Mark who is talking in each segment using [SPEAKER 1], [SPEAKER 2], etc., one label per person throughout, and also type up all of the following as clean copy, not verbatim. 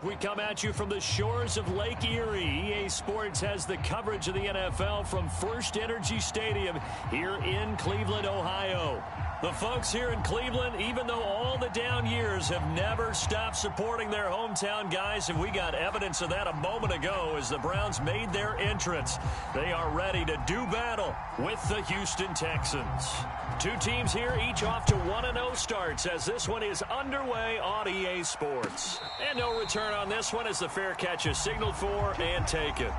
[SPEAKER 1] We come at you from the shores of Lake Erie. EA Sports has the coverage of the NFL from First Energy Stadium here in Cleveland, Ohio. The folks here in Cleveland, even though all the down years, have never stopped supporting their hometown guys, and we got evidence of that a moment ago as the Browns made their entrance. They are ready to do battle with the Houston Texans. Two teams here, each off to 1-0 starts as this one is underway on EA Sports. And no return on this one as the fair catch is signaled for and taken.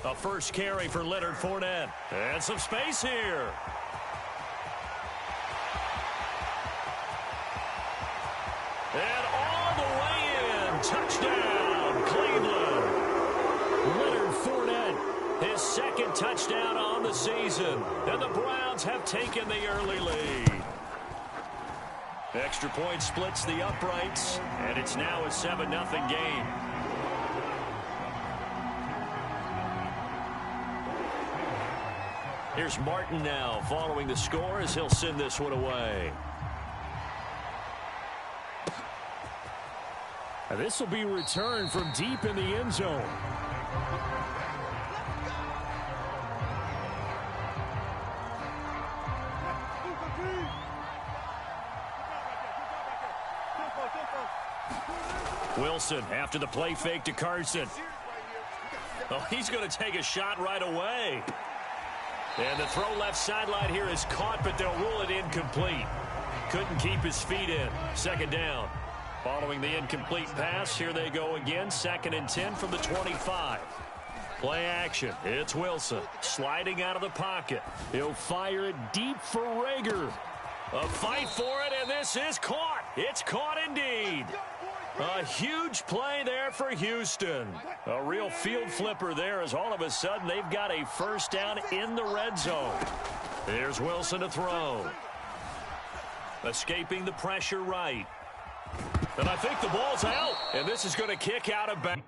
[SPEAKER 1] A first carry for Leonard Fournette. And some space here. And all the way in. Touchdown, Cleveland. Leonard Fournette, his second touchdown on the season. And the Browns have taken the early lead. Extra point splits the uprights, and it's now a 7-0 game. Here's Martin now following the score as he'll send this one away. This will be returned from deep in the end zone. Wilson after the play fake to Carson. Oh, he's going to take a shot right away. And the throw left sideline here is caught, but they'll rule it incomplete. Couldn't keep his feet in. Second down. Following the incomplete pass, here they go again. 2nd and 10 from the 25. Play action. It's Wilson sliding out of the pocket. He'll fire it deep for Rager. A fight for it, and this is caught. It's caught indeed. A huge play there for Houston. A real field flipper there as all of a sudden they've got a first down in the red zone. Here's Wilson to throw. Escaping the pressure right. And I think the ball's out. And this is going to kick out of bounds.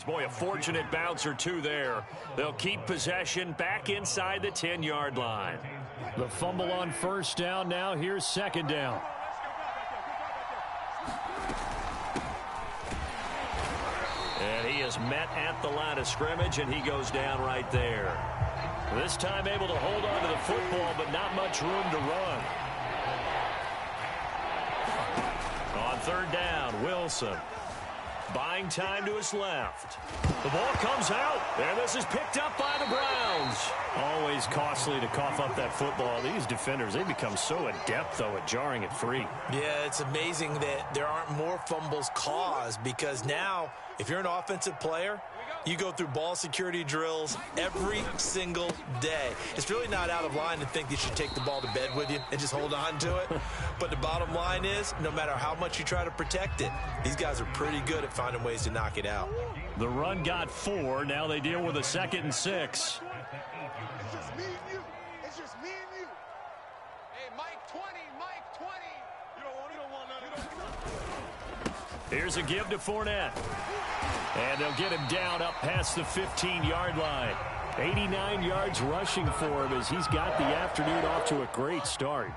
[SPEAKER 1] Boy, a fortunate bounce or two there. They'll keep possession back inside the 10-yard line. The fumble on first down now. Here's second down. And he is met at the line of scrimmage, and he goes down right there. This time able to hold on to the football, but not much room to run. On third down, Wilson. Buying time to his left. The ball comes out, and this is picked up by the Browns. Always costly to cough up that football. These defenders, they become so adept, though, at jarring it free.
[SPEAKER 2] Yeah, it's amazing that there aren't more fumbles caused because now, if you're an offensive player, you go through ball security drills every single day. It's really not out of line to think you should take the ball to bed with you and just hold on to it. But the bottom line is, no matter how much you try to protect it, these guys are pretty good at finding ways to knock it out.
[SPEAKER 1] The run got 4. Now they deal with a 2nd and 6.
[SPEAKER 3] It's just me and you. It's just me and you. Hey, Mike 20, Mike 20. You don't want none.
[SPEAKER 1] Here's a give to Fournette. And they'll get him down up past the 15-yard line. 89 yards rushing for him as he's got the afternoon off to a great start.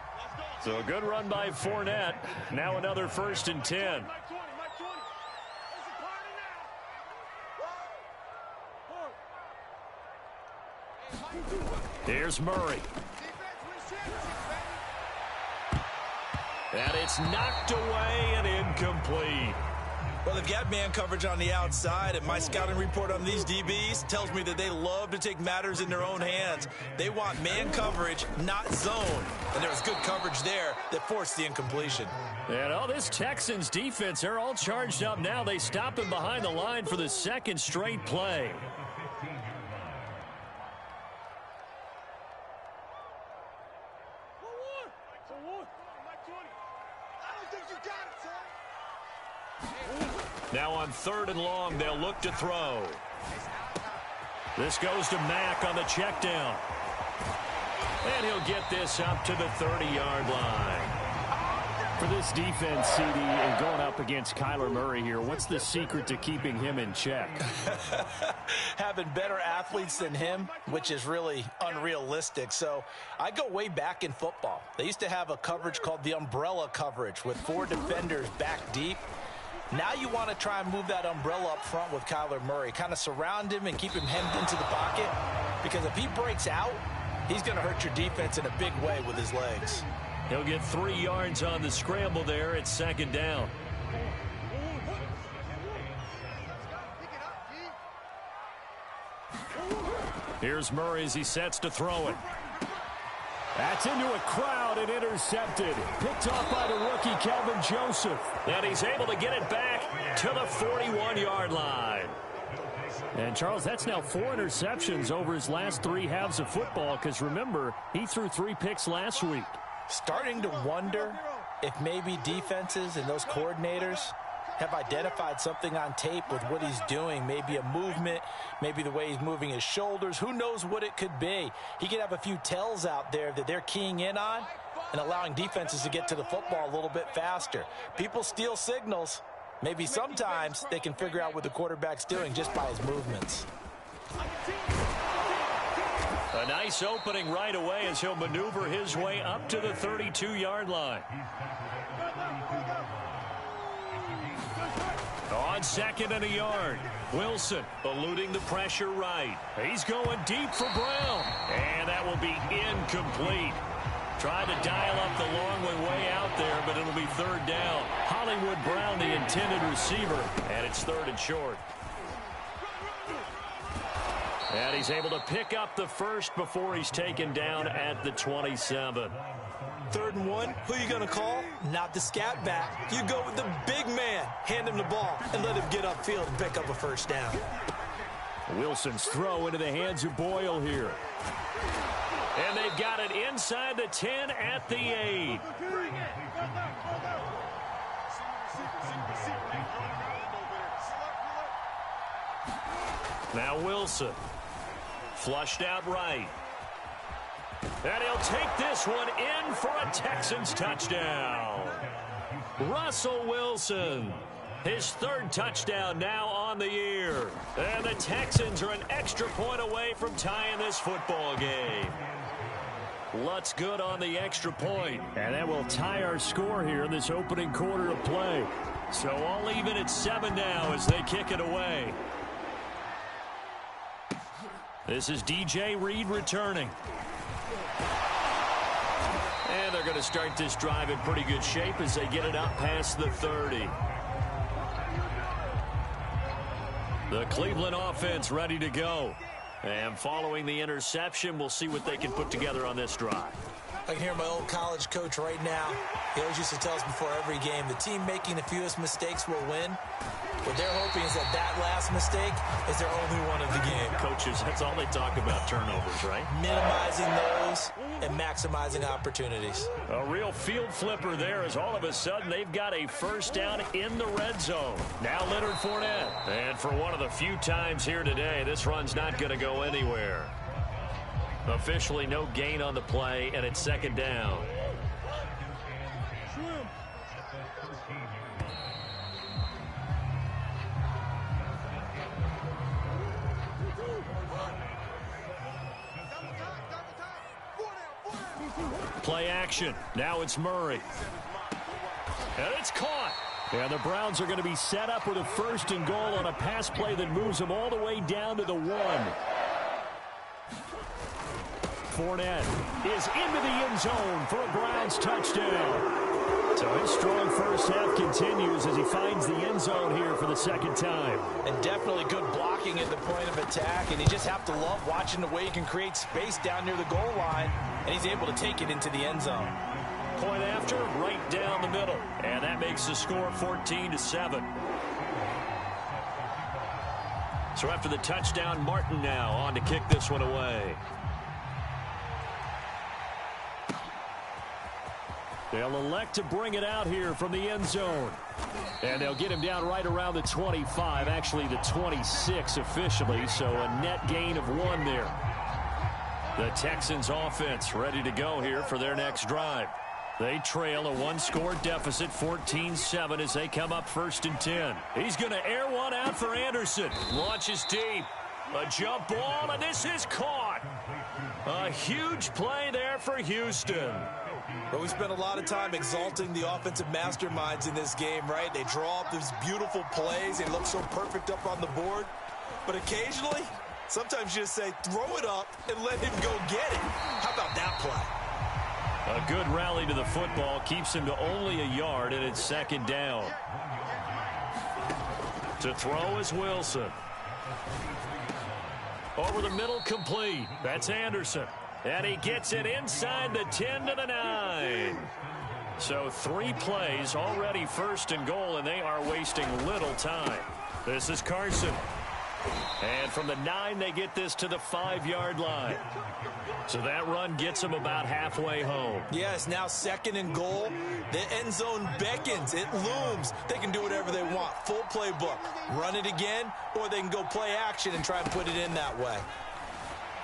[SPEAKER 1] So a good run by Fournette. Now another 1st and 10. Here's Murray. And it's knocked away and incomplete.
[SPEAKER 2] Well, they've got man coverage on the outside, and my scouting report on these DBs tells me that they love to take matters in their own hands. They want man coverage, not zone. And there was good coverage there that forced the incompletion.
[SPEAKER 1] And all this Texans defense, they're all charged up now. They stop him behind the line for the second straight play. Now on 3rd and long, they'll look to throw. This goes to Mack on the check down. And he'll get this up to the 30-yard line. For this defense, CD, and going up against Kyler Murray here, what's the secret to keeping him in check?
[SPEAKER 2] Having better athletes than him, which is really unrealistic. So I go way back in football. They used to have a coverage called the umbrella coverage with 4 defenders back deep. Now you want to try and move that umbrella up front with Kyler Murray. Kind of surround him and keep him hemmed into the pocket. Because if he breaks out, he's going to hurt your defense in a big way with his legs.
[SPEAKER 1] He'll get 3 yards on the scramble there at 2nd down. Here's Murray as he sets to throw it. That's into a crowd and intercepted. Picked off by the rookie, Kelvin Joseph. And he's able to get it back to the 41-yard line. And, Charles, that's now 4 interceptions over his last 3 halves of football because, remember, he threw 3 picks last week.
[SPEAKER 2] Starting to wonder if maybe defenses and those coordinators have identified something on tape with what he's doing. Maybe a movement, maybe the way he's moving his shoulders. Who knows what it could be? He could have a few tells out there that they're keying in on and allowing defenses to get to the football a little bit faster. People steal signals. Maybe sometimes they can figure out what the quarterback's doing just by his movements.
[SPEAKER 1] A nice opening right away as he'll maneuver his way up to the 32-yard line. On 2nd and a yard, Wilson eluding the pressure right. He's going deep for Brown, and that will be incomplete. Tried to dial up the long way out there, but it'll be 3rd down. Hollywood Brown, the intended receiver, and it's 3rd and short. And he's able to pick up the first before he's taken down at the 27.
[SPEAKER 2] 3rd and 1, who you going to call? Not the scat back. You go with the big man. Hand him the ball and let him get upfield and pick up a 1st down.
[SPEAKER 1] Wilson's throw into the hands of Boyle here. And they've got it inside the 10 at the 8. Now Wilson. Flushed out right. And he'll take this one in for a Texans touchdown. Russell Wilson, his 3rd touchdown now on the year. And the Texans are an extra point away from tying this football game. Lutz good on the extra point. And that will tie our score here in this opening quarter of play. So all even at 7 now as they kick it away. This is DJ Reed returning. And they're going to start this drive in pretty good shape as they get it up past the 30. The Cleveland offense ready to go. And following the interception, we'll see what they can put together on this drive.
[SPEAKER 2] I can hear my old college coach right now. He always used to tell us before every game, the team making the fewest mistakes will win. What they're hoping is that that last mistake is their only one of the game.
[SPEAKER 1] Coaches, that's all they talk about, turnovers, right?
[SPEAKER 2] Minimizing those and maximizing opportunities.
[SPEAKER 1] A real field flipper there as all of a sudden they've got a 1st down in the red zone. Now Leonard Fournette. And for one of the few times here today, this run's not going to go anywhere. Officially no gain on the play, and it's 2nd down. Play action. Now it's Murray. And it's caught. And the Browns are going to be set up with a 1st and goal on a pass play that moves them all the way down to the 1. Fournette is into the end zone for a Browns touchdown. So his strong first half continues as he finds the end zone here for the second time.
[SPEAKER 2] And definitely good blocking at the point of attack, and you just have to love watching the way he can create space down near the goal line, and he's able to take it into the end zone.
[SPEAKER 1] Point after, right down the middle, and that makes the score 14-7. So after the touchdown, Martin now on to kick this one away. They'll elect to bring it out here from the end zone. And they'll get him down right around the 25, actually the 26 officially, so a net gain of 1 there. The Texans offense ready to go here for their next drive. They trail a one-score deficit, 14-7, as they come up 1st and 10. He's going to air one out for Anderson. Launches deep. A jump ball, and this is caught. A huge play there for Houston.
[SPEAKER 2] But we spent a lot of time exalting the offensive masterminds in this game, right? They draw up these beautiful plays. They look so perfect up on the board. But occasionally, sometimes you just say, throw it up and let him go get it. How about that play?
[SPEAKER 1] A good rally to the football keeps him to only a yard, and it's 2nd down. To throw is Wilson. Over the middle, complete. That's Anderson. And he gets it inside the 10 to the 9. So 3 plays already 1st and goal, and they are wasting little time. This is Carson. And from the 9, they get this to the 5-yard line. So that run gets them about halfway home.
[SPEAKER 2] Yes, now 2nd and goal. The end zone beckons. It looms. They can do whatever they want. Full playbook. Run it again, or they can go play action and try and put it in that way.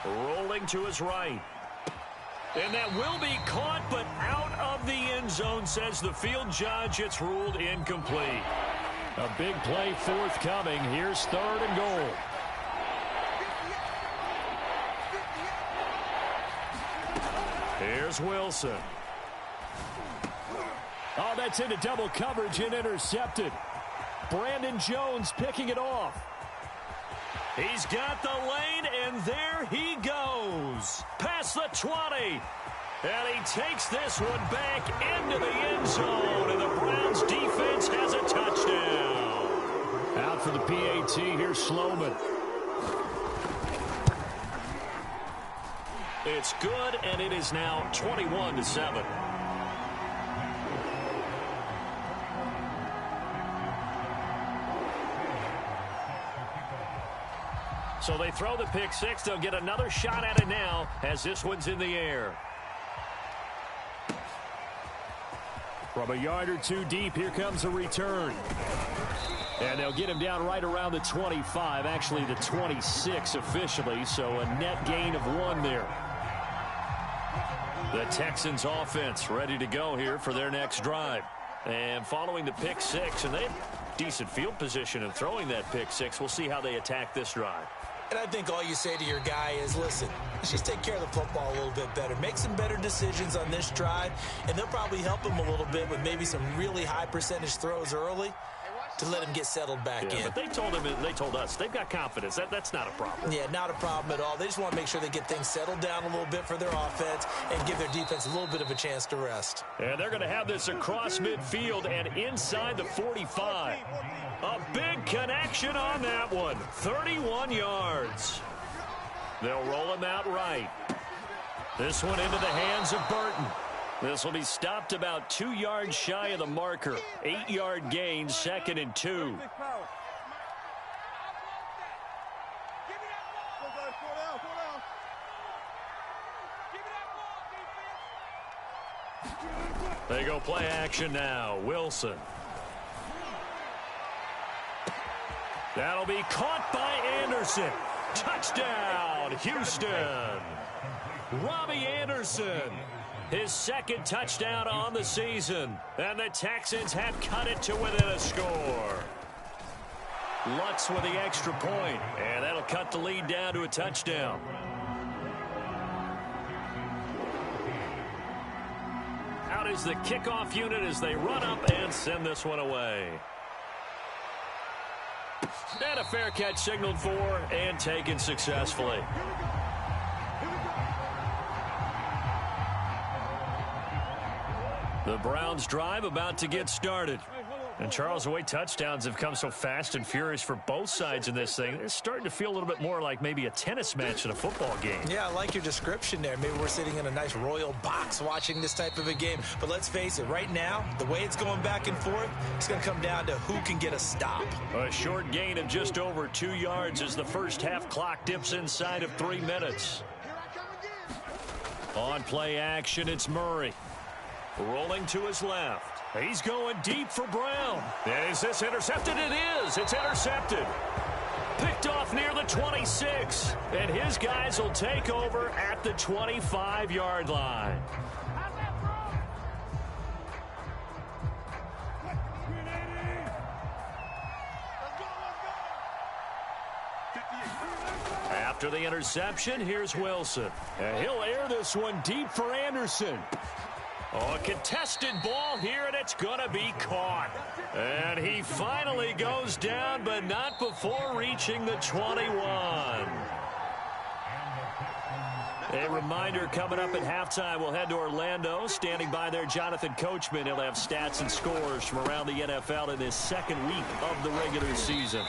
[SPEAKER 1] Rolling to his right. And that will be caught, but out of the end zone, says the field judge. It's ruled incomplete. A big play forthcoming. Here's 3rd and goal. Here's Wilson. Oh, that's into double coverage and intercepted. Brandon Jones picking it off. He's got the lane, and there he goes. Past the 20. And he takes this one back into the end zone, and the Browns defense has a touchdown. Out for the PAT, here's Sloman. It's good, and it is now 21-7. So they throw the pick 6. They'll get another shot at it now as this one's in the air. From a yard or 2 deep, here comes a return. And they'll get him down right around the 25, actually the 26 officially, so a net gain of 1 there. The Texans offense ready to go here for their next drive. And following the pick 6, and they have decent field position in throwing that pick 6. We'll see how they attack this drive.
[SPEAKER 2] And I think all you say to your guy is, listen, let's just take care of the football a little bit better. Make some better decisions on this drive, and they'll probably help him a little bit with maybe some really high percentage throws early to let him get settled back in.
[SPEAKER 1] But they told him, they told us, they've got confidence. That's not a problem.
[SPEAKER 2] Yeah, not a problem at all. They just want to make sure they get things settled down a little bit for their offense and give their defense a little bit of a chance to rest.
[SPEAKER 1] And they're going to have this across midfield and inside the 45. A big connection on that one. 31 yards. They'll roll him out right. This one into the hands of Burton. This will be stopped about 2 yards shy of the marker. 8-yard gain, 2nd and 2. They go play action now. Wilson. That'll be caught by Anderson. Touchdown, Houston. Robbie Anderson. His 2nd touchdown on the season. And the Texans have cut it to within a score. Lutz with the extra point. And that'll cut the lead down to a touchdown. Out is the kickoff unit as they run up and send this one away. And a fair catch signaled for and taken successfully. The Browns drive about to get started. And Charles, the way touchdowns have come so fast and furious for both sides in this thing, it's starting to feel a little bit more like maybe a tennis match than a football game.
[SPEAKER 2] Yeah, I like your description there. Maybe we're sitting in a nice royal box watching this type of a game. But let's face it, right now, the way it's going back and forth, it's going to come down to who can get a stop.
[SPEAKER 1] A short gain of just over 2 yards as the first half clock dips inside of 3 minutes. On play action, it's Murray. Rolling to his left. He's going deep for Brown. Is this intercepted? It is. It's intercepted. Picked off near the 26. And his guys will take over at the 25-yard line. After the interception, here's Wilson. And he'll air this one deep for Anderson. Oh, a contested ball here, and it's going to be caught. And he finally goes down, but not before reaching the 21. A reminder coming up at halftime, we'll head to Orlando. Standing by there, Jonathan Coachman. He'll have stats and scores from around the NFL in this second week of the regular season.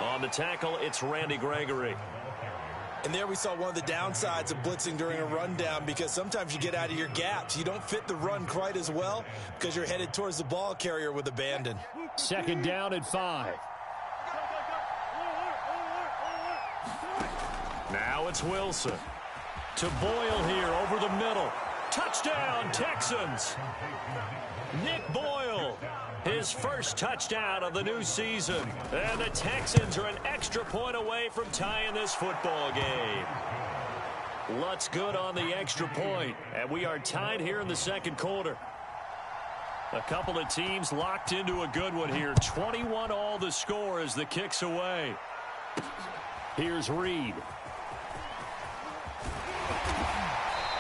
[SPEAKER 1] On the tackle, it's Randy Gregory.
[SPEAKER 2] And there we saw one of the downsides of blitzing during a rundown, because sometimes you get out of your gaps. You don't fit the run quite as well because you're headed towards the ball carrier with abandon.
[SPEAKER 1] Second down at 5. Now it's Wilson. To Boyle here over the middle. Touchdown, Texans. Nick Boyle, his first touchdown of the new season. And the Texans are an extra point away from tying this football game. Lutz good on the extra point. And we are tied here in the second quarter. A couple of teams locked into a good one here. 21 all the score as the kick's away. Here's Reed.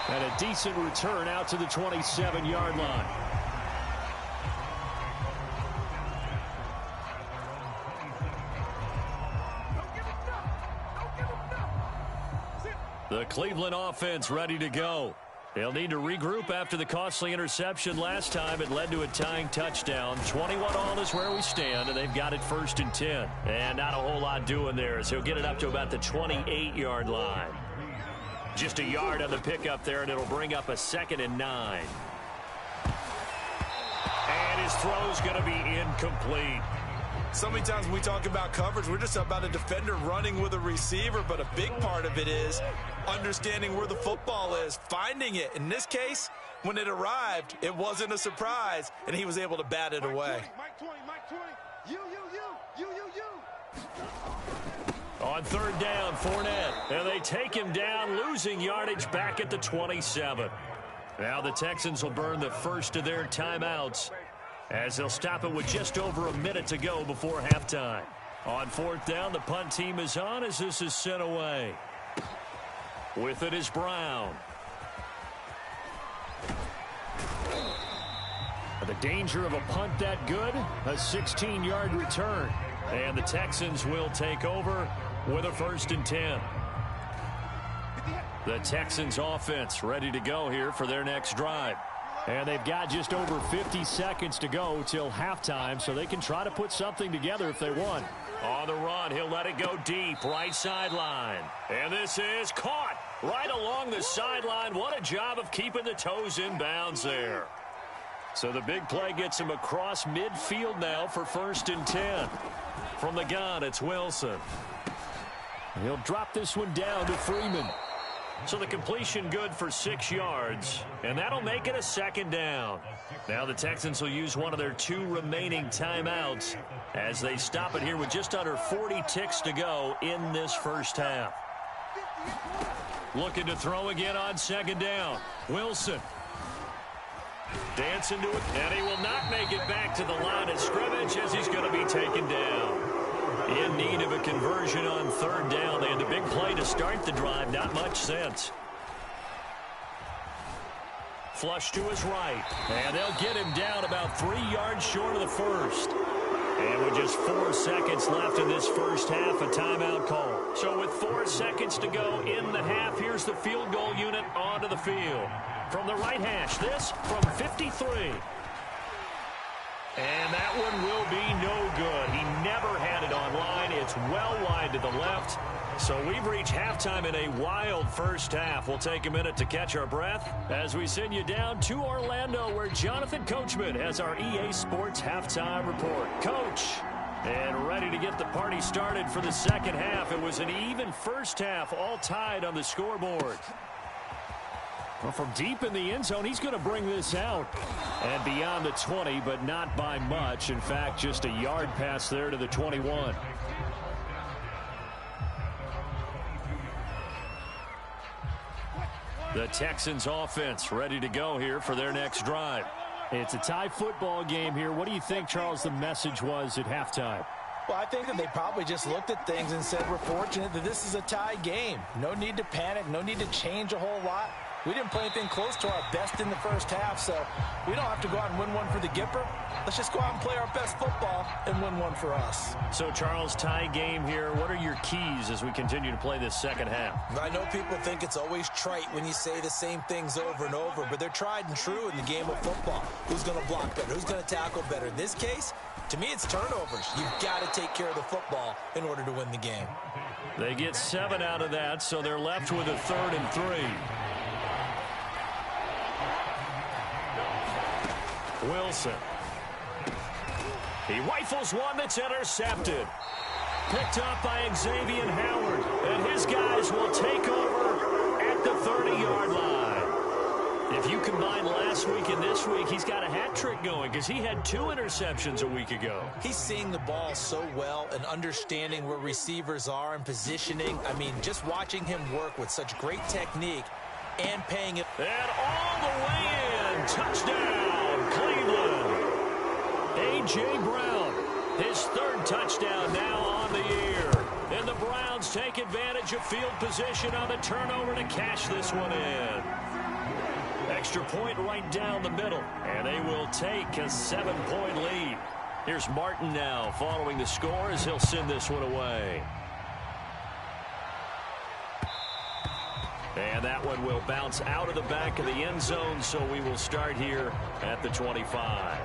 [SPEAKER 1] And a decent return out to the 27-yard line. The Cleveland offense ready to go. They'll need to regroup after the costly interception last time. It led to a tying touchdown. 21 all is where we stand, and they've got it 1st and 10. And not a whole lot doing there, as he'll get it up to about the 28-yard line. Just a yard on the pickup there, and it'll bring up a 2nd and 9. And his throw's going to be incomplete.
[SPEAKER 2] So many times when we talk about coverage, we're just about a defender running with a receiver, but a big part of it is understanding where the football is, finding it. In this case, when it arrived, it wasn't a surprise, and he was able to bat it away.
[SPEAKER 3] Mike 20, Mike 20. You.
[SPEAKER 1] On third down, Fournette. And they take him down, losing yardage back at the 27. Now the Texans will burn the first of their timeouts, as they'll stop it with just over a minute to go before halftime. On fourth down, the punt team is on as this is sent away. With it is Brown. The danger of a punt that good, a 16-yard return. And the Texans will take over with a 1st and 10. The Texans offense ready to go here for their next drive. And they've got just over 50 seconds to go till halftime, so they can try to put something together if they want. On the run, he'll let it go deep, right sideline. And this is caught right along the sideline. What a job of keeping the toes in bounds there. So the big play gets him across midfield now for 1st and 10. From the gun, it's Wilson. He'll drop this one down to Freeman. So the completion good for 6 yards, and that'll make it a 2nd down. Now the Texans will use one of their 2 remaining timeouts as they stop it here with just under 40 ticks to go in this first half. Looking to throw again on 2nd down. Wilson. Dancing to it, and he will not make it back to the line of scrimmage as he's going to be taken down. In need of a conversion on 3rd down. They had the big play to start the drive. Not much sense. Flush to his right. And they'll get him down about 3 yards short of the first. And with just 4 seconds left in this first half, a timeout call. So with 4 seconds to go in the half, here's the field goal unit onto the field. from the right hash. This from 53. And that one will be no good. He never had it on line. It's well wide to the left. So we've reached halftime in a wild first half. We'll take a minute to catch our breath as we send you down to Orlando, where Jonathan Coachman has our EA Sports halftime report. Coach, and ready to get the party started for the second half. It was an even first half, all tied on the scoreboard. Well, from deep in the end zone, he's going to bring this out. And beyond the 20, but not by much. In fact, just a yard pass there to the 21. The Texans offense ready to go here for their next drive. It's a tie football game here. What do you think, Charles, the message was at halftime?
[SPEAKER 2] Well, I think that they probably just looked at things and said, we're fortunate that this is a tie game. No need to panic. No need to change a whole lot. We didn't play anything close to our best in the first half, so we don't have to go out and win one for the Gipper. Let's just go out and play our best football and win one for us.
[SPEAKER 1] So, Charles, tie game here. What are your keys as we continue to play this second half?
[SPEAKER 2] I know people think it's always trite when you say the same things over and over, but they're tried and true in the game of football. Who's going to block better? Who's going to tackle better? In this case, to me, it's turnovers. You've got to take care of the football in order to win the game.
[SPEAKER 1] They get 7 out of that, so they're left with a 3rd and 3. Wilson. He rifles one that's intercepted. Picked up by Xavier Howard. And his guys will take over at the 30-yard line. If you combine last week and this week, he's got a hat trick going because he had 2 interceptions a week ago.
[SPEAKER 2] He's seeing the ball so well and understanding where receivers are and positioning. I mean, just watching him work with such great technique and paying it.
[SPEAKER 1] And all the way in. Touchdown, Cleveland. A.J. Brown, his 3rd touchdown now on the year. And the Browns take advantage of field position on the turnover to cash this one in. Extra point right down the middle. And they will take a 7-point lead. Here's Martin now following the score as he'll send this one away. And that one will bounce out of the back of the end zone, so we will start here at the 25.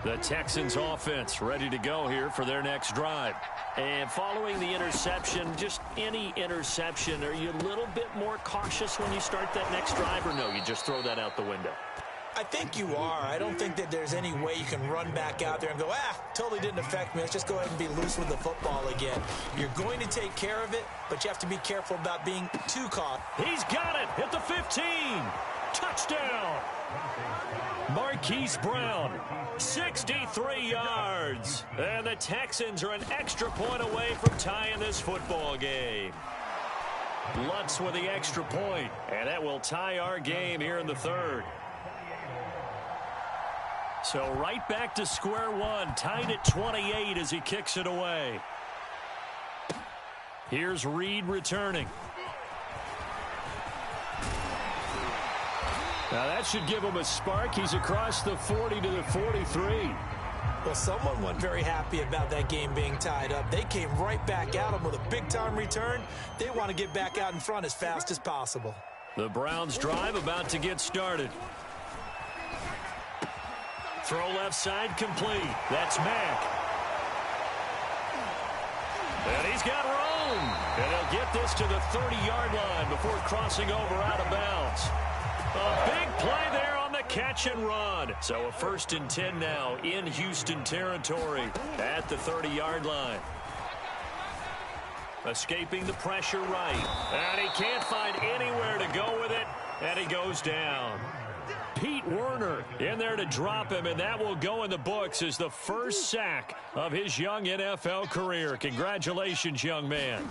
[SPEAKER 1] The Texans offense ready to go here for their next drive. And following the interception, just any interception, are you a little bit more cautious when you start that next drive, or no, you just throw that out the window?
[SPEAKER 2] I think you are. I don't think that there's any way you can run back out there and go, totally didn't affect me. Let's just go ahead and be loose with the football again. You're going to take care of it, but you have to be careful about being too caught.
[SPEAKER 1] He's got it at the 15. Touchdown. Marquise Brown, 63 yards. And the Texans are an extra point away from tying this football game. Lutz with the extra point, and that will tie our game here in the 3rd. So right back to square one, tied at 28 as he kicks it away. Here's Reed returning. Now that should give him a spark. He's across the 40 to the 43.
[SPEAKER 2] Well, someone wasn't very happy about that game being tied up. They came right back at him with a big-time return. They want to get back out in front as fast as possible.
[SPEAKER 1] The Browns drive about to get started. Throw left side complete. That's Mack. And he's got room. And he'll get this to the 30-yard line before crossing over out of bounds. A big play there on the catch and run. So a 1st and 10 now in Houston territory at the 30-yard line. Escaping the pressure right. And he can't find anywhere to go with it. And he goes down. Pete Werner in there to drop him, and that will go in the books as the first sack of his young NFL career. Congratulations, young man.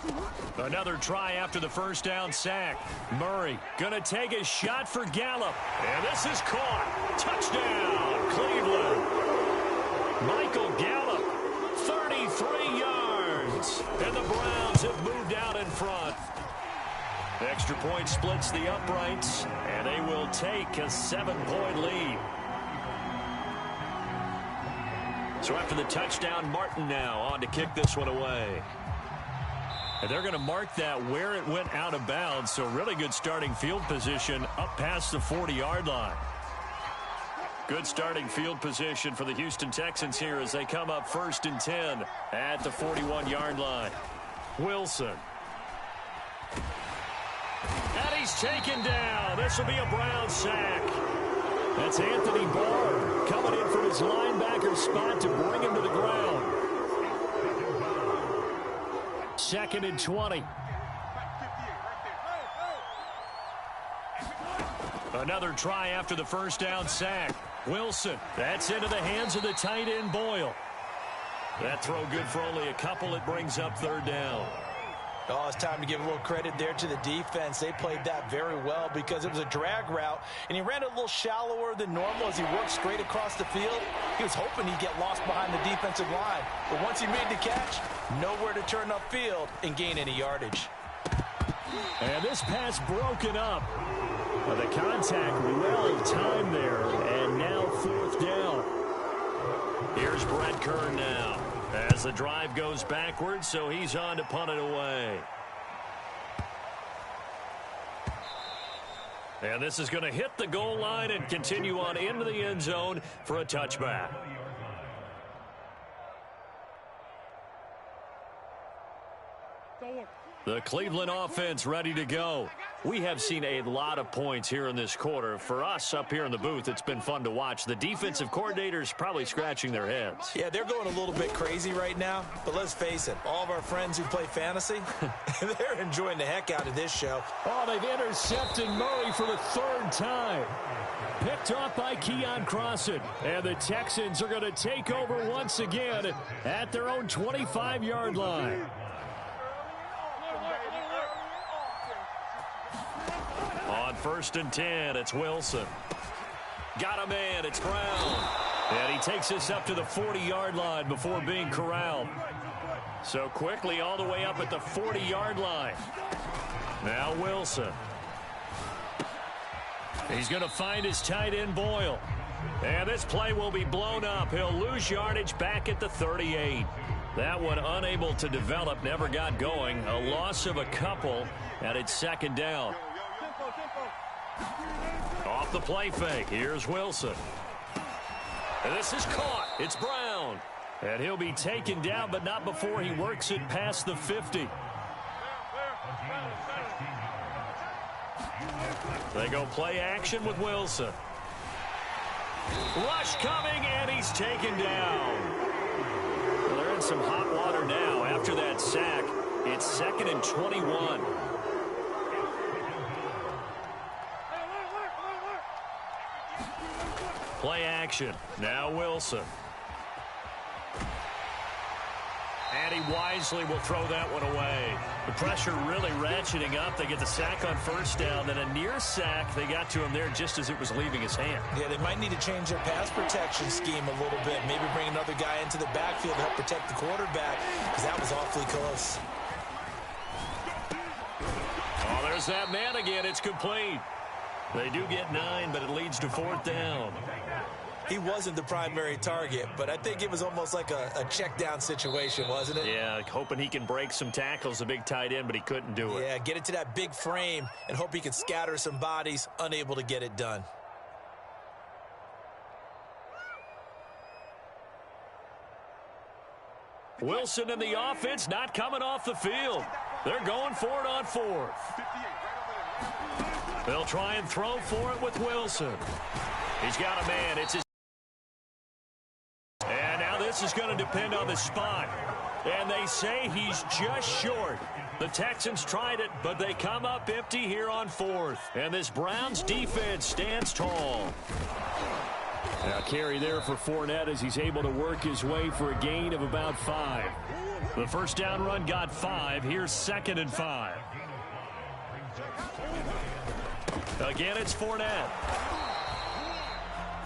[SPEAKER 1] Another try after the first down sack. Murray going to take a shot for Gallup, and this is caught. Touchdown, Cleveland. Michael Gallup, 33 yards, and the Browns have moved out in front. Extra point splits the uprights, and they will take a 7-point lead. So after the touchdown, Martin now on to kick this one away. And they're going to mark that where it went out of bounds. So really good starting field position up past the 40-yard line. Good starting field position for the Houston Texans here as they come up 1st and 10 at the 41-yard line. Wilson. And he's taken down. This will be a Brown sack. That's Anthony Barr coming in from his linebacker spot to bring him to the ground. 2nd and 20. Another try after the first down sack. Wilson, that's into the hands of the tight end Boyle. That throw good for only a couple. It brings up 3rd down.
[SPEAKER 2] Oh, it's time to give a little credit there to the defense. They played that very well because it was a drag route, and he ran a little shallower than normal as he worked straight across the field. He was hoping he'd get lost behind the defensive line, but once he made the catch, nowhere to turn upfield and gain any yardage.
[SPEAKER 1] And this pass broken up. The contact well timed there, and now 4th down. Here's Brett Kern now as the drive goes backwards, so he's on to punt it away. And this is going to hit the goal line and continue on into the end zone for a touchback. The Cleveland offense ready to go. We have seen a lot of points here in this quarter. For us up here in the booth, it's been fun to watch. The defensive coordinators probably scratching their heads.
[SPEAKER 2] Yeah, they're going a little bit crazy right now, but let's face it, all of our friends who play fantasy, they're enjoying the heck out of this show.
[SPEAKER 1] Oh, they've intercepted Murray for the 3rd time. Picked off by Keon Crossan. And the Texans are going to take over once again at their own 25-yard line. On 1st and 10, it's Wilson. Got a man, it's Brown. And he takes us up to the 40-yard line before being corralled. So quickly all the way up at the 40-yard line. Now Wilson. He's going to find his tight end Boyle. And this play will be blown up. He'll lose yardage back at the 38. That one unable to develop, never got going. A loss of a couple, and it's 2nd down. Off the play fake, here's Wilson. And this is caught. It's Brown. And he'll be taken down, but not before he works it past the 50. They go play action with Wilson. Rush coming, and he's taken down. Well, they're in some hot water now after that sack. It's 2nd and 21. Play action. Now Wilson. And he wisely will throw that one away. The pressure really ratcheting up. They get the sack on 1st down. Then a near sack. They got to him there just as it was leaving his hand.
[SPEAKER 2] Yeah, they might need to change their pass protection scheme a little bit. Maybe bring another guy into the backfield to help protect the quarterback, because that was awfully close.
[SPEAKER 1] Oh, there's that man again. It's complete. They do get 9, but it leads to 4th down.
[SPEAKER 2] He wasn't the primary target, but I think it was almost like a check down situation, wasn't it?
[SPEAKER 1] Yeah, hoping he can break some tackles, a big tight end, but he couldn't do it.
[SPEAKER 2] Yeah, get it to that big frame and hope he can scatter some bodies, unable to get it done.
[SPEAKER 1] Wilson and the offense not coming off the field. They're going for it on 4th. They'll try and throw for it with Wilson. He's got a man. It's his. And now this is going to depend on the spot. And they say he's just short. The Texans tried it, but they come up empty here on 4th. And this Browns defense stands tall. Now carry there for Fournette as he's able to work his way for a gain of about 5. The first down run got 5. Here's 2nd and 5. Again, it's Fournette.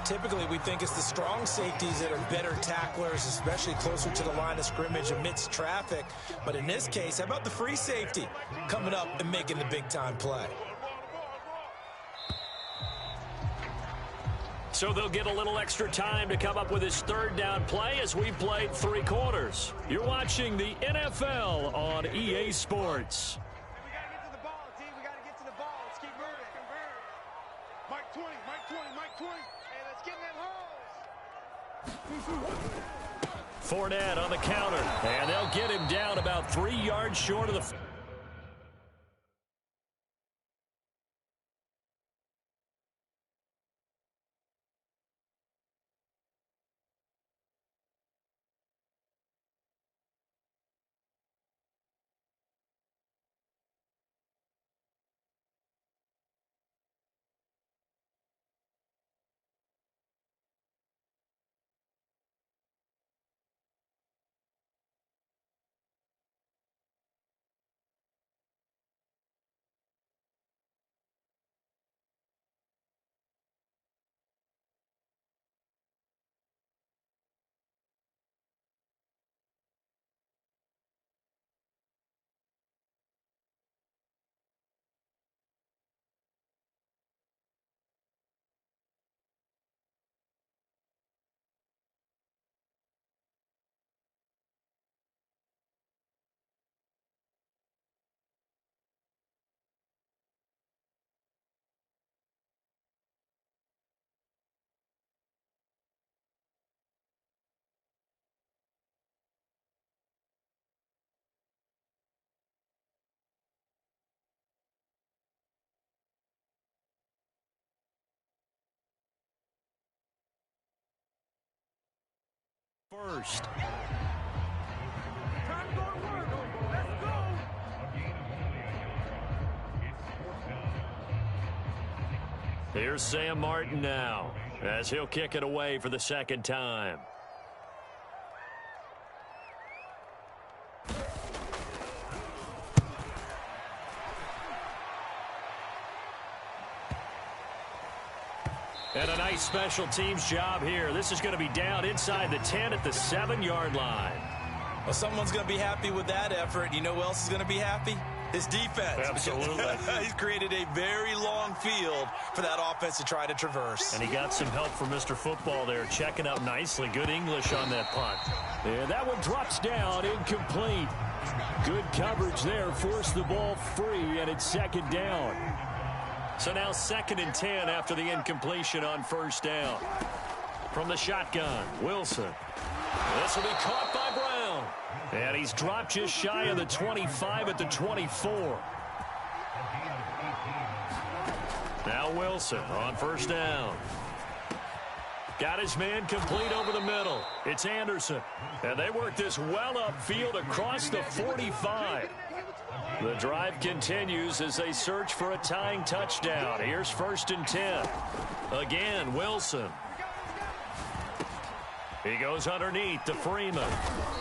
[SPEAKER 2] Typically, we think it's the strong safeties that are better tacklers, especially closer to the line of scrimmage amidst traffic. But in this case, how about the free safety coming up and making the big-time play?
[SPEAKER 1] So they'll get a little extra time to come up with his third down play as we played 3 quarters. You're watching the NFL on EA Sports.
[SPEAKER 3] We got to get to the ball, D. We got to get to the ball. Let's keep moving. Mike 20, Mike 20, Mike 20. Hey, let's get in that holes.
[SPEAKER 1] Fournette on the counter, and they'll get him down about 3 yards short of the... First. Here's Sam Martin now, as he'll kick it away for the second time. And a nice special teams job here. This is going to be down inside the 10 at the 7-yard line.
[SPEAKER 2] Well, someone's going to be happy with that effort. You know who else is going to be happy? His defense.
[SPEAKER 1] Absolutely.
[SPEAKER 2] He's created a very long field for that offense to try to traverse.
[SPEAKER 1] And he got some help from Mr. Football there, checking up nicely. Good English on that punt. And that one drops down, incomplete. Good coverage there, forced the ball free, and it's second down. So now 2nd and 10 after the incompletion on first down. From the shotgun, Wilson. This will be caught by Brown. And he's dropped just shy of the 25 at the 24. Now Wilson on first down. Got his man complete over the middle. It's Anderson. And they work this well upfield across the 45. The drive continues as they search for a tying touchdown. Here's 1st and 10. Again, Wilson. He goes underneath to Freeman.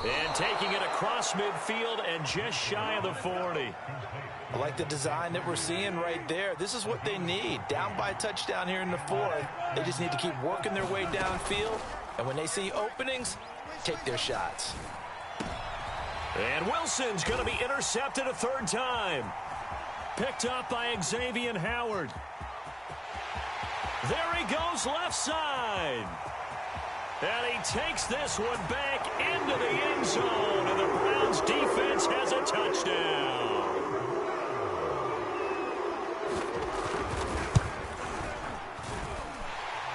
[SPEAKER 1] And taking it across midfield and just shy of the 40.
[SPEAKER 2] I like the design that we're seeing right there. This is what they need. Down by a touchdown here in the 4th. They just need to keep working their way downfield. And when they see openings, take their shots.
[SPEAKER 1] And Wilson's going to be intercepted a 3rd time. Picked up by Xavier Howard. There he goes left side. And he takes this one back into the end zone. And the Browns defense has a touchdown.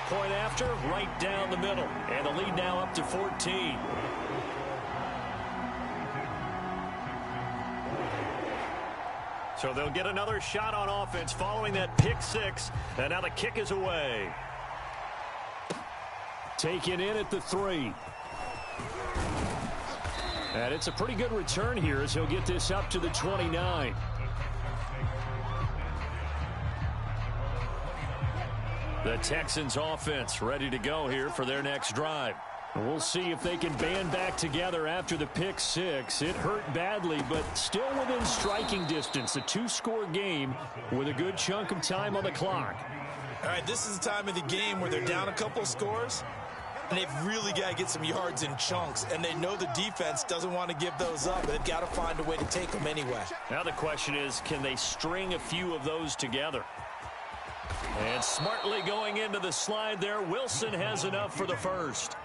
[SPEAKER 1] Point after, right down the middle. And the lead now up to 14. So they'll get another shot on offense following that pick 6. And now the kick is away. Taken in at the 3. And it's a pretty good return here as he'll get this up to the 29. The Texans offense ready to go here for their next drive. We'll see if they can band back together after the pick 6. It hurt badly, but still within striking distance. A 2-score game with a good chunk of time on the clock.
[SPEAKER 2] All right, this is the time of the game where they're down a couple of scores, and they've really got to get some yards in chunks, and they know the defense doesn't want to give those up, but they've got to find a way to take them anyway.
[SPEAKER 1] Now the question is, can they string a few of those together? And smartly going into the slide there, Wilson has enough for the first.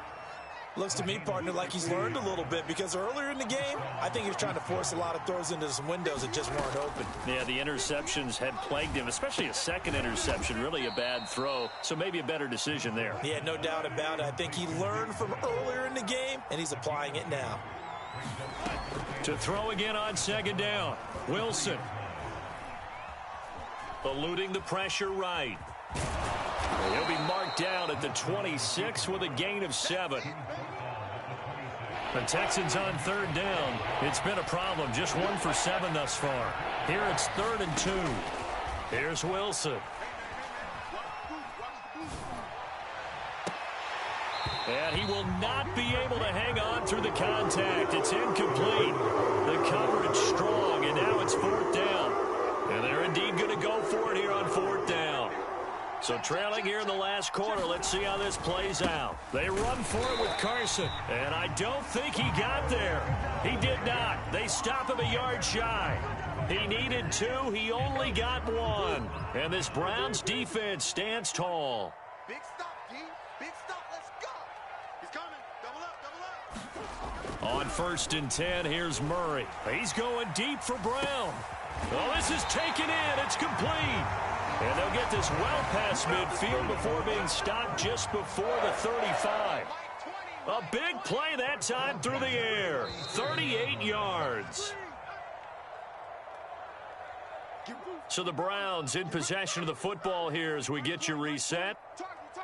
[SPEAKER 2] Looks to me, partner, like he's learned a little bit, because earlier in the game, I think he was trying to force a lot of throws into some windows that just weren't open.
[SPEAKER 1] Yeah, the interceptions had plagued him, especially a second interception, really a bad throw, so maybe a better decision there.
[SPEAKER 2] Yeah, no doubt about it. I think he learned from earlier in the game, and he's applying it now.
[SPEAKER 1] To throw again on second down, Wilson. Eluding the pressure right. He'll be marked down at the 26 with a gain of 7. The Texans on third down. It's been a problem. Just 1 for 7 thus far. Here it's 3rd and 2. Here's Wilson. And he will not be able to hang on through the contact. It's incomplete. The coverage strong, and now it's 4th down. And they're indeed going to go for it here on 4th down. So trailing here in the last quarter, let's see how this plays out. They run for it with Carson, and I don't think he got there. He did not. They stop him a yard shy. He needed 2. He only got 1. And this Browns defense stands tall.
[SPEAKER 3] Big stop, D. Big stop. Let's go. He's coming. Double up.
[SPEAKER 1] On 1st and 10, here's Murray. He's going deep for Brown. Well, this is taken in. It's complete. And they'll get this well past midfield before being stopped just before the 35. A big play that time through the air. 38 yards. So the Browns in possession of the football here as we get you reset.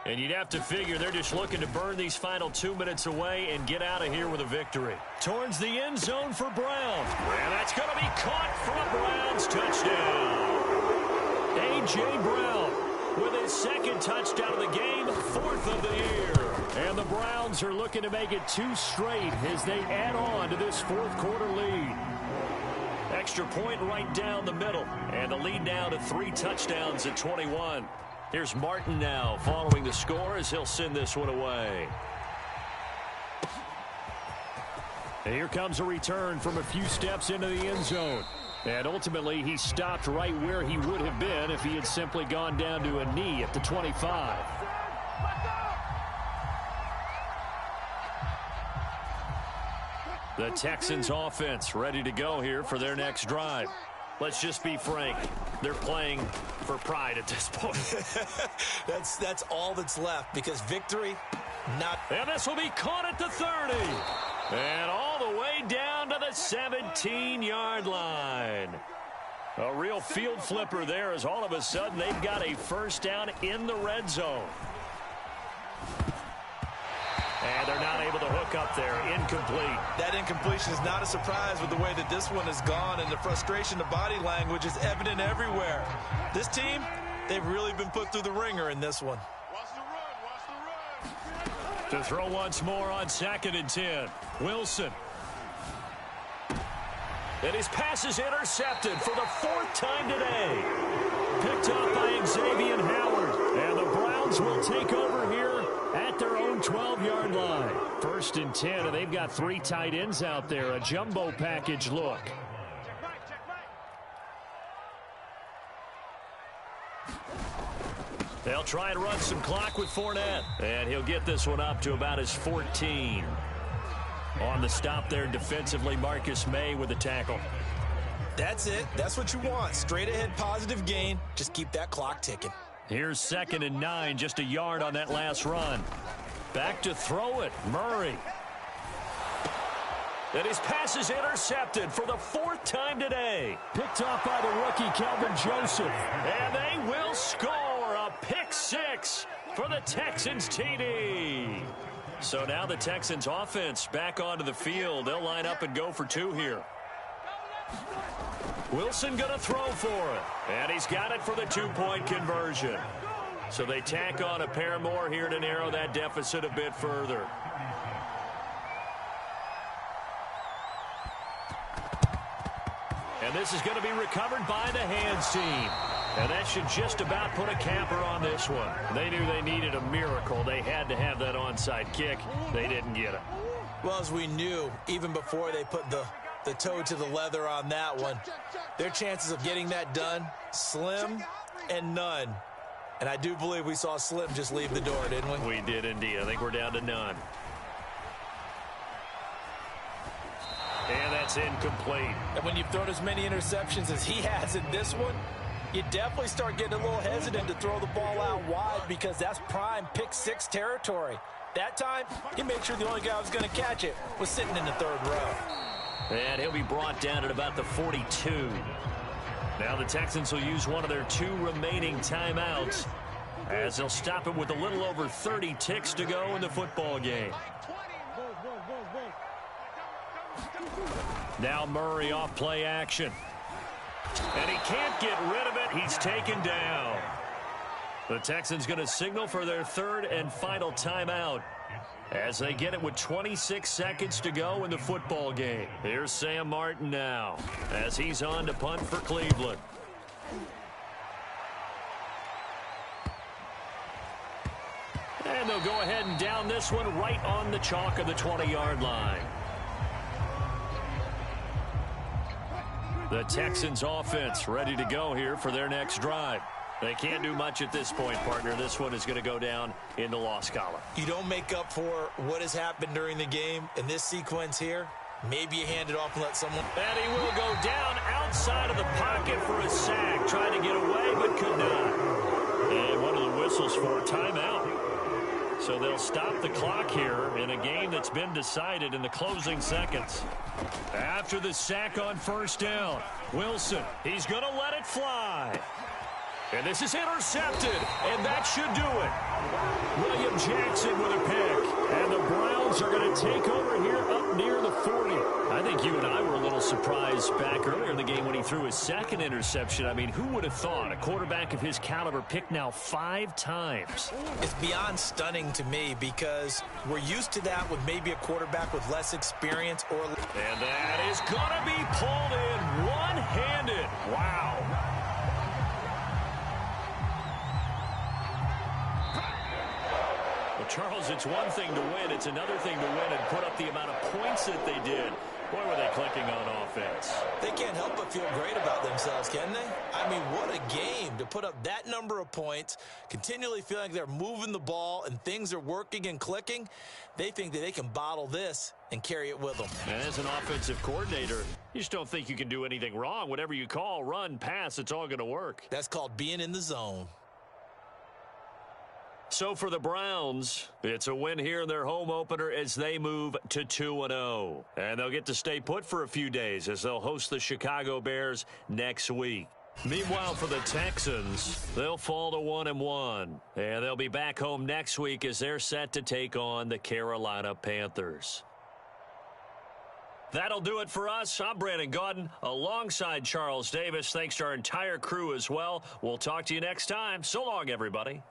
[SPEAKER 1] And you'd have to figure they're just looking to burn these final 2 minutes away and get out of here with a victory. Towards the end zone for Brown. And that's going to be caught for a Browns touchdown. A.J. Brown with his 2nd touchdown of the game, 4th of the year. And the Browns are looking to make it 2 straight as they add on to this 4th quarter lead. Extra point right down the middle. And the lead now to 3 touchdowns at 21. Here's Martin now following the score as he'll send this one away. And here comes a return from a few steps into the end zone. And ultimately, he stopped right where he would have been if he had simply gone down to a knee at the 25. The Texans offense ready to go here for their next drive. Let's just be frank. They're playing for pride at this point.
[SPEAKER 2] That's all that's left, because victory, not...
[SPEAKER 1] And this will be caught at the 30. And all the way down to the 17-yard line. A real field flipper there as all of a sudden they've got a 1st down in the red zone. And they're not able to hook up there. Incomplete.
[SPEAKER 2] That incompletion is not a surprise with the way that this one has gone, and the frustration, the body language is evident everywhere. This team, they've really been put through the ringer in this one.
[SPEAKER 3] Watch the run. Watch the run.
[SPEAKER 1] To throw once more on 2nd and 10. Wilson. And his pass is intercepted for the 4th time today. Picked up by Xavier Howard. And the Browns will take over here at their own 12-yard line. 1st and 10, and they've got 3 tight ends out there. A jumbo package look. They'll try and run some clock with Fournette. And he'll get this one up to about his 14. On the stop there defensively, Marcus May with the tackle.
[SPEAKER 2] That's it. That's what you want. Straight ahead positive gain. Just keep that clock ticking.
[SPEAKER 1] Here's 2nd and 9, just a yard on that last run. Back to throw it, Murray. And his pass is intercepted for the 4th time today. Picked off by the rookie, Kelvin Joseph. And they will score a pick 6 for the Texans TD. So now the Texans offense back onto the field. They'll line up and go for 2 here. Wilson going to throw for it. And he's got it for the 2-point conversion. So they tack on a pair more here to narrow that deficit a bit further. And this is going to be recovered by the hands team. And that should just about put a capper on this one. They knew they needed a miracle. They had to have that onside kick. They didn't get it.
[SPEAKER 2] Well, as we knew, even before they put the toe to the leather on that one, their chances of getting that done, slim and none. And I do believe we saw Slim just leave the door, didn't we?
[SPEAKER 1] We did indeed. I think we're down to none. And that's incomplete.
[SPEAKER 2] And when you've thrown as many interceptions as he has in this one, you definitely start getting a little hesitant to throw the ball out wide because that's prime pick six territory. That time, he made sure the only guy who was going to catch it was sitting in the third row.
[SPEAKER 1] And he'll be brought down at about the 42. Now the Texans will use one of their 2 remaining timeouts as they'll stop it with a little over 30 ticks to go in the football game. Now Murray off play action. And he can't get rid of it. He's taken down. The Texans going to signal for their 3rd and final timeout as they get it with 26 seconds to go in the football game. Here's Sam Martin now as he's on to punt for Cleveland. And they'll go ahead and down this one right on the chalk of the 20-yard line. The Texans offense ready to go here for their next drive. They can't do much at this point, partner. This one is going to go down in the loss column.
[SPEAKER 2] You don't make up for what has happened during the game in this sequence here. Maybe you hand it off and let someone...
[SPEAKER 1] And he will go down outside of the pocket for a sack. Tried to get away, but could not. And one of the whistles for a timeout. So they'll stop the clock here in a game that's been decided in the closing seconds. After the sack on first down, Wilson, he's going to let it fly. And this is intercepted, and that should do it. William Jackson with a pick, and the Browns are going to take over here up near the 40. I think you and I were a little surprised back earlier in the game when he threw his 2nd interception. I mean, who would have thought a quarterback of his caliber picked now 5 times?
[SPEAKER 2] It's beyond stunning to me because we're used to that with maybe a quarterback with less experience or...
[SPEAKER 1] And that is going to be pulled in one-handed. Wow. Charles, it's one thing to win. It's another thing to win and put up the amount of points that they did. Boy, were they clicking on offense.
[SPEAKER 2] They can't help but feel great about themselves, can they? I mean, what a game to put up that number of points, continually feeling like they're moving the ball and things are working and clicking. They think that they can bottle this and carry it with them.
[SPEAKER 1] And as an offensive coordinator, you just don't think you can do anything wrong. Whatever you call, run, pass, it's all going to work.
[SPEAKER 2] That's called being in the zone.
[SPEAKER 1] So for the Browns, it's a win here in their home opener as they move to 2-0. And they'll get to stay put for a few days as they'll host the Chicago Bears next week. Meanwhile, for the Texans, they'll fall to 1-1. And they'll be back home next week as they're set to take on the Carolina Panthers. That'll do it for us. I'm Brandon Gaudin alongside Charles Davis. Thanks to our entire crew as well. We'll talk to you next time. So long, everybody.